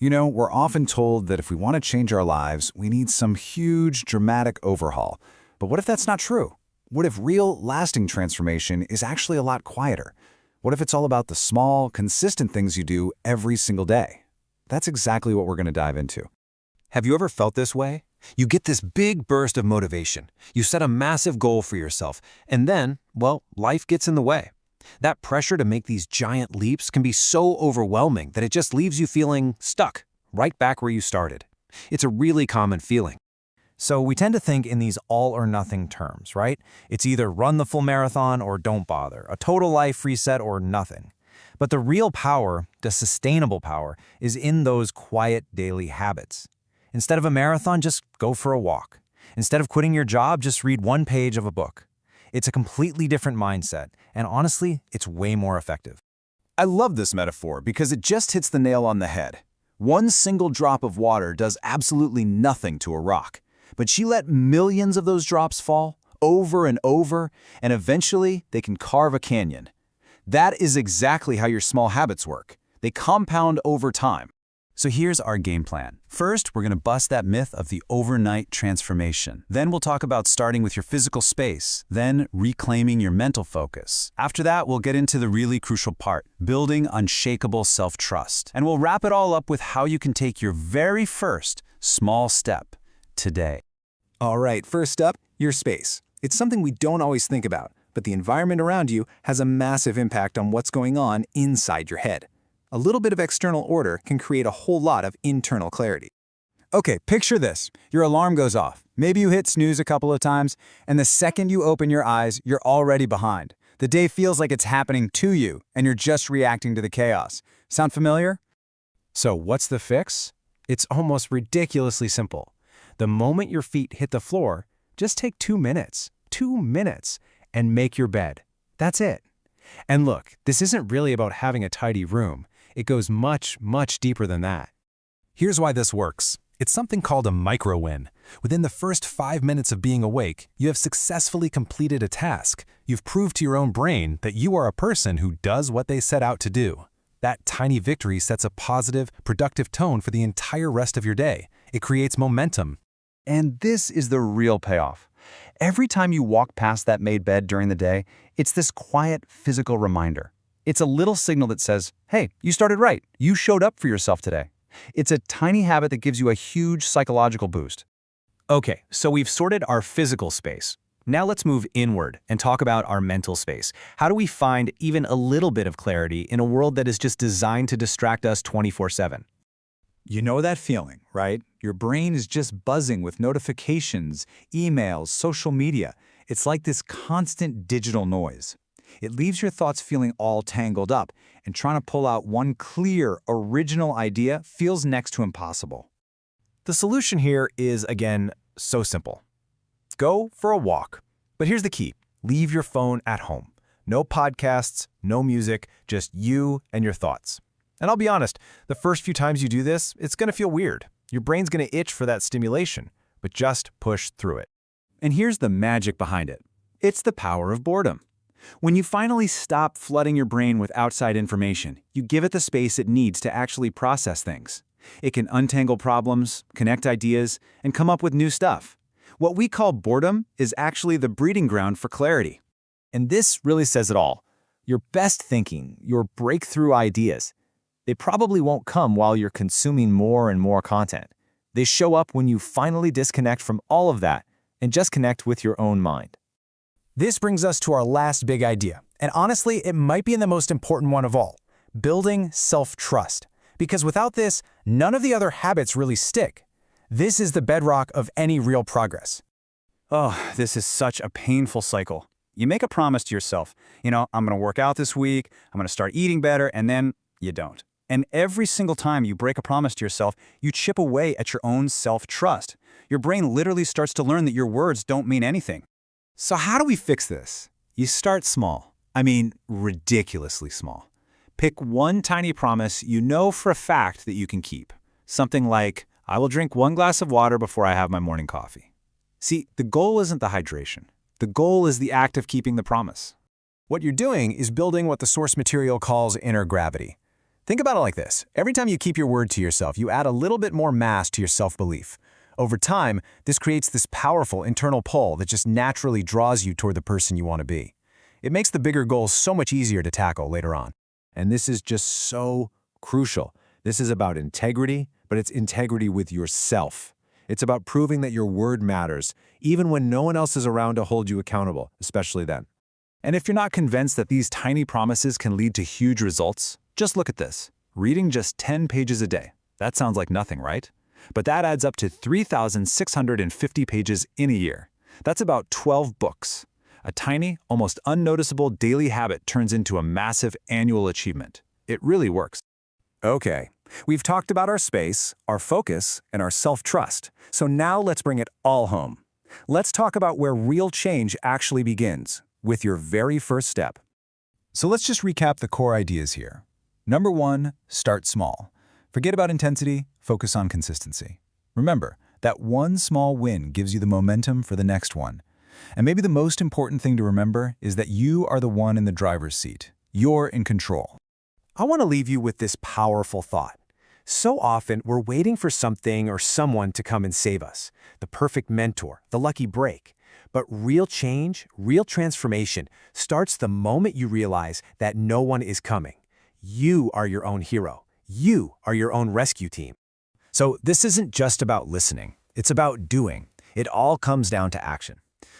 You know, we're often told that if we want to change our lives, we need some huge, dramatic overhaul. But what if that's not true? What if real, lasting transformation is actually a lot quieter? What if it's all about the small, consistent things you do every single day? That's exactly what we're going to dive into. Have you ever felt this way? You get this big burst of motivation. You set a massive goal for yourself, and then, well, life gets in the way. That pressure to make these giant leaps can be so overwhelming that it just leaves you feeling stuck, right back where you started. It's a really common feeling. So we tend to think in these all-or-nothing terms, right? It's either run the full marathon or don't bother, a total life reset or nothing. But the real power, the sustainable power, is in those quiet daily habits. Instead of a marathon, just go for a walk. Instead of quitting your job, just read one page of a book. It's a completely different mindset, and honestly, it's way more effective. I love this metaphor because it just hits the nail on the head. One single drop of water does absolutely nothing to a rock, but she let millions of those drops fall over and over, and eventually they can carve a canyon. That is exactly how your small habits work. They compound over time. So here's our game plan. First, we're going to bust that myth of the overnight transformation. Then we'll talk about starting with your physical space, then reclaiming your mental focus. After that, we'll get into the really crucial part, building unshakable self-trust. And we'll wrap it all up with how you can take your very first small step today. All right, first up, your space. It's something we don't always think about, but the environment around you has a massive impact on what's going on inside your head. A little bit of external order can create a whole lot of internal clarity. Okay, picture this. Your alarm goes off. Maybe you hit snooze a couple of times, and the second you open your eyes, you're already behind. The day feels like it's happening to you, and you're just reacting to the chaos. Sound familiar? So what's the fix? It's almost ridiculously simple. The moment your feet hit the floor, just take 2 minutes, and make your bed. That's it. And look, this isn't really about having a tidy room. It goes much, much deeper than that. Here's why this works. It's something called a micro-win. Within the first 5 minutes of being awake, you have successfully completed a task. You've proved to your own brain that you are a person who does what they set out to do. That tiny victory sets a positive, productive tone for the entire rest of your day. It creates momentum. And this is the real payoff. Every time you walk past that made bed during the day, it's this quiet, physical reminder. It's a little signal that says, hey, you started right. You showed up for yourself today. It's a tiny habit that gives you a huge psychological boost. Okay, so we've sorted our physical space. Now let's move inward and talk about our mental space. How do we find even a little bit of clarity in a world that is just designed to distract us 24/7? You know that feeling, right? Your brain is just buzzing with notifications, emails, social media. It's like this constant digital noise. It leaves your thoughts feeling all tangled up, and trying to pull out one clear, original idea feels next to impossible. The solution here is, again, so simple. Go for a walk. But here's the key. Leave your phone at home. No podcasts, no music, just you and your thoughts. And I'll be honest, the first few times you do this, it's going to feel weird. Your brain's going to itch for that stimulation, but just push through it. And here's the magic behind it. It's the power of boredom. When you finally stop flooding your brain with outside information, you give it the space it needs to actually process things. It can untangle problems, connect ideas, and come up with new stuff. What we call boredom is actually the breeding ground for clarity. And this really says it all. Your best thinking, your breakthrough ideas, they probably won't come while you're consuming more and more content. They show up when you finally disconnect from all of that and just connect with your own mind. This brings us to our last big idea, and honestly, it might be the most important one of all, building self-trust. Because without this, none of the other habits really stick. This is the bedrock of any real progress. Oh, this is such a painful cycle. You make a promise to yourself, I'm going to work out this week, I'm going to start eating better, and then you don't. And every single time you break a promise to yourself, you chip away at your own self-trust. Your brain literally starts to learn that your words don't mean anything. So how do we fix this? You start small. I mean, ridiculously small. Pick one tiny promise you know for a fact that you can keep. Something like, I will drink 1 glass of water before I have my morning coffee. See, the goal isn't the hydration. The goal is the act of keeping the promise. What you're doing is building what the source material calls inner gravity. Think about it like this. Every time you keep your word to yourself, you add a little bit more mass to your self-belief. Over time, this creates this powerful internal pull that just naturally draws you toward the person you want to be. It makes the bigger goals so much easier to tackle later on. And this is just so crucial. This is about integrity, but it's integrity with yourself. It's about proving that your word matters, even when no one else is around to hold you accountable, especially then. And if you're not convinced that these tiny promises can lead to huge results, just look at this. Reading just 10 pages a day. That sounds like nothing, right? But that adds up to 3,650 pages in a year. That's about 12 books. A tiny, almost unnoticeable daily habit turns into a massive annual achievement. It really works. Okay, we've talked about our space, our focus, and our self-trust. So now let's bring it all home. Let's talk about where real change actually begins, with your very first step. So let's just recap the core ideas here. Number 1, start small. Forget about intensity, focus on consistency. Remember, that one small win gives you the momentum for the next one. And maybe the most important thing to remember is that you are the one in the driver's seat. You're in control. I want to leave you with this powerful thought. So often, we're waiting for something or someone to come and save us. The perfect mentor, the lucky break. But real change, real transformation starts the moment you realize that no one is coming. You are your own hero. You are your own rescue team. So this isn't just about listening. It's about doing. It all comes down to action.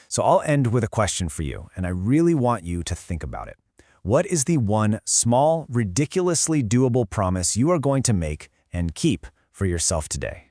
So I'll end with a question for you, and I really want you to think about it. What is the one small, ridiculously doable promise you are going to make and keep for yourself today?